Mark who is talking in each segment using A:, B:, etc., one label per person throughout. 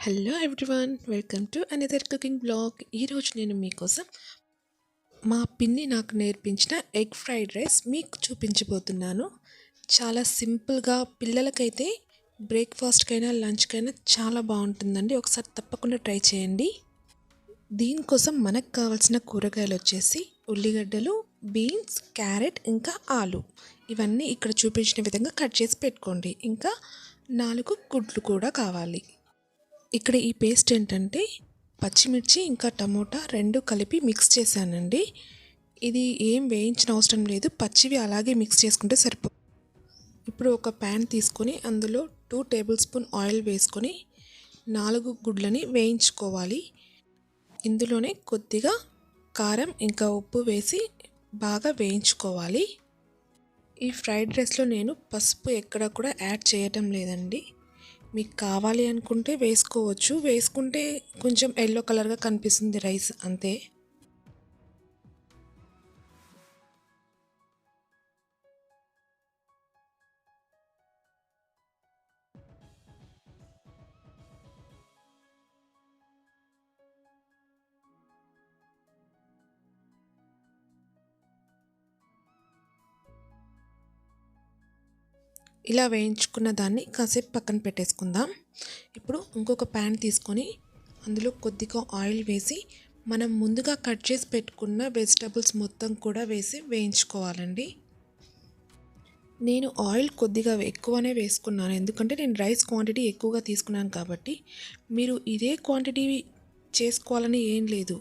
A: Hello everyone, welcome to another cooking blog. ఈరోజు నేను మీకోసం మా పిన్ని నాకు నేర్పించిన ఎగ్ ఫ్రైడ్ రైస్ మీకు చూపించబోతున్నాను. చాలా సింపుల్గా పిల్లలకైతే బ్రేక్ఫాస్ట్కైనా లంచ్కైనా చాలా బాగుంటుందండి. ఒకసారి తప్పకుండా ట్రై చేయండి. దీనికోసం మనకు కావాల్సిన కూరగాయలు వచ్చేసి ఉల్లిగడ్డలు, బీన్స్, క్యారెట్, ఇంకా ఆలు. ఇవన్నీ ఇక్కడ చూపించిన విధంగా కట్ చేసి పెట్టుకోండి. ఇంకా 4 గుడ్లు కూడా కావాలి. ఇక్కడ ఈ పేస్ట్ ఏంటంటే పచ్చిమిర్చి ఇంకా టమోటా 2 కలిపి మిక్స్ చేశానండి. ఇది ఏం వేయించిన అవసరం లేదు, పచ్చివి అలాగే మిక్స్ చేసుకుంటే సరిపోతుంది. ఇప్పుడు ఒక ప్యాన్ తీసుకొని అందులో 2 టేబుల్ స్పూన్ ఆయిల్ వేసుకొని 4 గుడ్లని వేయించుకోవాలి. ఇందులోనే కొద్దిగా కారం ఇంకా ఉప్పు వేసి బాగా వేయించుకోవాలి. ఈ ఫ్రైడ్ రైస్లో నేను పసుపు ఎక్కడ కూడా యాడ్ చేయటం లేదండి. మీకు కావాలి అనుకుంటే వేసుకోవచ్చు, వేసుకుంటే కొంచెం ఎల్లో కలర్గా కనిపిస్తుంది రైస్, అంతే. ఇలా వేయించుకున్న దాన్ని కాసేపు పక్కన పెట్టేసుకుందాం. ఇప్పుడు ఇంకొక ప్యాన్ తీసుకొని అందులో కొద్దిగా ఆయిల్ వేసి మనం ముందుగా కట్ చేసి పెట్టుకున్న వెజిటబుల్స్ మొత్తం కూడా వేసి వేయించుకోవాలండి. నేను ఆయిల్ కొద్దిగా ఎక్కువనే వేసుకున్నాను, ఎందుకంటే నేను రైస్ క్వాంటిటీ ఎక్కువగా తీసుకున్నాను కాబట్టి. మీరు ఇదే క్వాంటిటీ చేసుకోవాలని ఏం లేదు,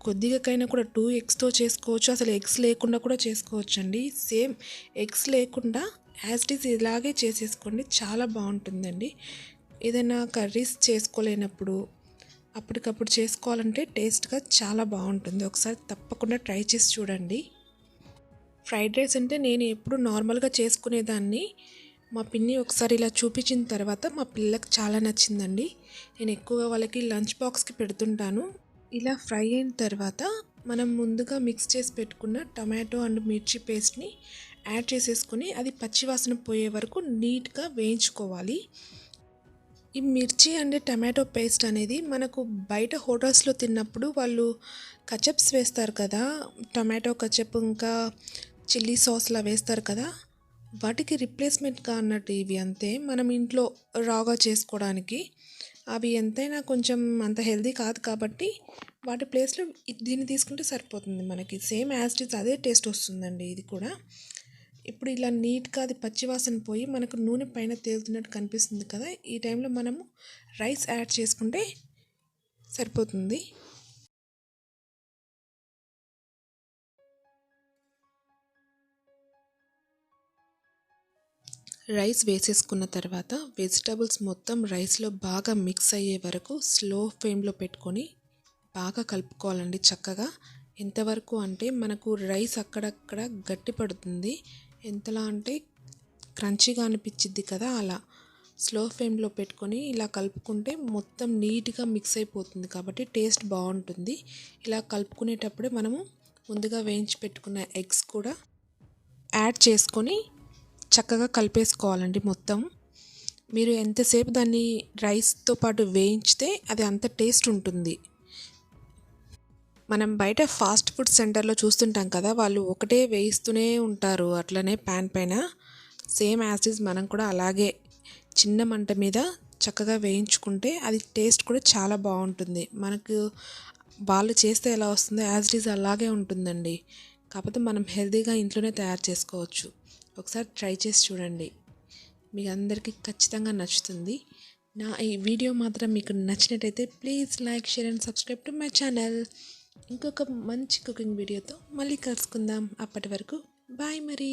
A: కొద్దిగాకైనా కూడా 2 ఎగ్స్తో చేసుకోవచ్చు, అసలు ఎగ్స్ లేకుండా కూడా చేసుకోవచ్చు అండి. సేమ్ ఎగ్స్ లేకుండా యాజ్ ఇట్ ఈస్ ఇలాగే చేసేసుకోండి, చాలా బాగుంటుందండి. ఏదైనా కర్రీస్ చేసుకోలేనప్పుడు అప్పటికప్పుడు చేసుకోవాలంటే టేస్ట్గా చాలా బాగుంటుంది. ఒకసారి తప్పకుండా ట్రై చేసి చూడండి. ఫ్రైడ్ రైస్ అంటే నేను ఎప్పుడు నార్మల్గా చేసుకునేదాన్ని. మా పిన్ని ఒకసారి ఇలా చూపించిన తర్వాత మా పిల్లలకు చాలా నచ్చిందండి. నేను ఎక్కువగా వాళ్ళకి లంచ్ బాక్స్కి పెడుతుంటాను. ఇలా ఫ్రై అయిన తర్వాత మనం ముందుగా మిక్స్ చేసి పెట్టుకున్న టమాటో అండ్ మిర్చి పేస్ట్ని యాడ్ చేసేసుకొని అది పచ్చివాసన పోయే వరకు నీట్గా వేయించుకోవాలి. ఈ మిర్చి అండ్ టమాటో పేస్ట్ అనేది మనకు బయట హోటల్స్లో తిన్నప్పుడు వాళ్ళు కచప్స్ వేస్తారు కదా, టమాటో కచప్ ఇంకా చిల్లీ సాస్లా వేస్తారు కదా, వాటికి రిప్లేస్మెంట్గా అన్నట్టు ఇవి, అంతే. మనం ఇంట్లో రాగా చేసుకోవడానికి అవి ఎంతైనా కొంచెం అంత హెల్దీ కాదు కాబట్టి వాటి ప్లేస్లో దీన్ని తీసుకుంటే సరిపోతుంది. మనకి సేమ్ యాజ్ ఇట్ ఈస్ అదే టేస్ట్ వస్తుందండి ఇది కూడా. ఇప్పుడు ఇలా నీట్గా అది పచ్చివాసన పోయి మనకు నూనె పైన తేలుతున్నట్టు కనిపిస్తుంది కదా, ఈ టైంలో మనము రైస్ యాడ్ చేసుకుంటే సరిపోతుంది. రైస్ వేసేసుకున్న తర్వాత వెజిటబుల్స్ మొత్తం రైస్లో బాగా మిక్స్ అయ్యే వరకు స్లో ఫ్లేమ్లో పెట్టుకొని బాగా కలుపుకోవాలండి చక్కగా. ఎంతవరకు అంటే మనకు రైస్ అక్కడక్కడ గట్టి పడుతుంది, ఎంతలా అంటే క్రంచీగా అనిపించిద్ది కదా, అలా స్లో ఫ్లేమ్లో పెట్టుకొని ఇలా కలుపుకుంటే మొత్తం నీట్గా మిక్స్ అయిపోతుంది కాబట్టి టేస్ట్ బాగుంటుంది. ఇలా కలుపుకునేటప్పుడే మనము ముందుగా వేయించి పెట్టుకున్న ఎగ్స్ కూడా యాడ్ చేసుకొని చక్కగా కలిపేసుకోవాలండి మొత్తం. మీరు ఎంతసేపు దాన్ని రైస్తో పాటు వేయించితే అది అంత టేస్ట్ ఉంటుంది. మనం బయట ఫాస్ట్ ఫుడ్ సెంటర్లో చూస్తుంటాం కదా, వాళ్ళు ఒకటే వేయిస్తూనే ఉంటారు అట్లనే ప్యాన్ పైన. సేమ్ యాజ్ ఇట్ ఈజ్ మనం కూడా అలాగే చిన్న మంట మీద చక్కగా వేయించుకుంటే అది టేస్ట్ కూడా చాలా బాగుంటుంది. మనకు వాళ్ళు చేస్తే ఎలా వస్తుందో యాజ్ ఇట్ ఈజ్ అలాగే ఉంటుందండి. కాకపోతే మనం హెల్తీగా ఇంట్లోనే తయారు చేసుకోవచ్చు. ఒకసారి ట్రై చేసి చూడండి, మీ అందరికీ ఖచ్చితంగా నచ్చుతుంది. నా ఈ వీడియో మాత్రం మీకు నచ్చినట్టయితే please like, share and subscribe to my channel. ఇంకొక మంచి కుకింగ్ వీడియోతో మళ్ళీ కలుసుకుందాం. అప్పటి వరకు బాయ్ మరి.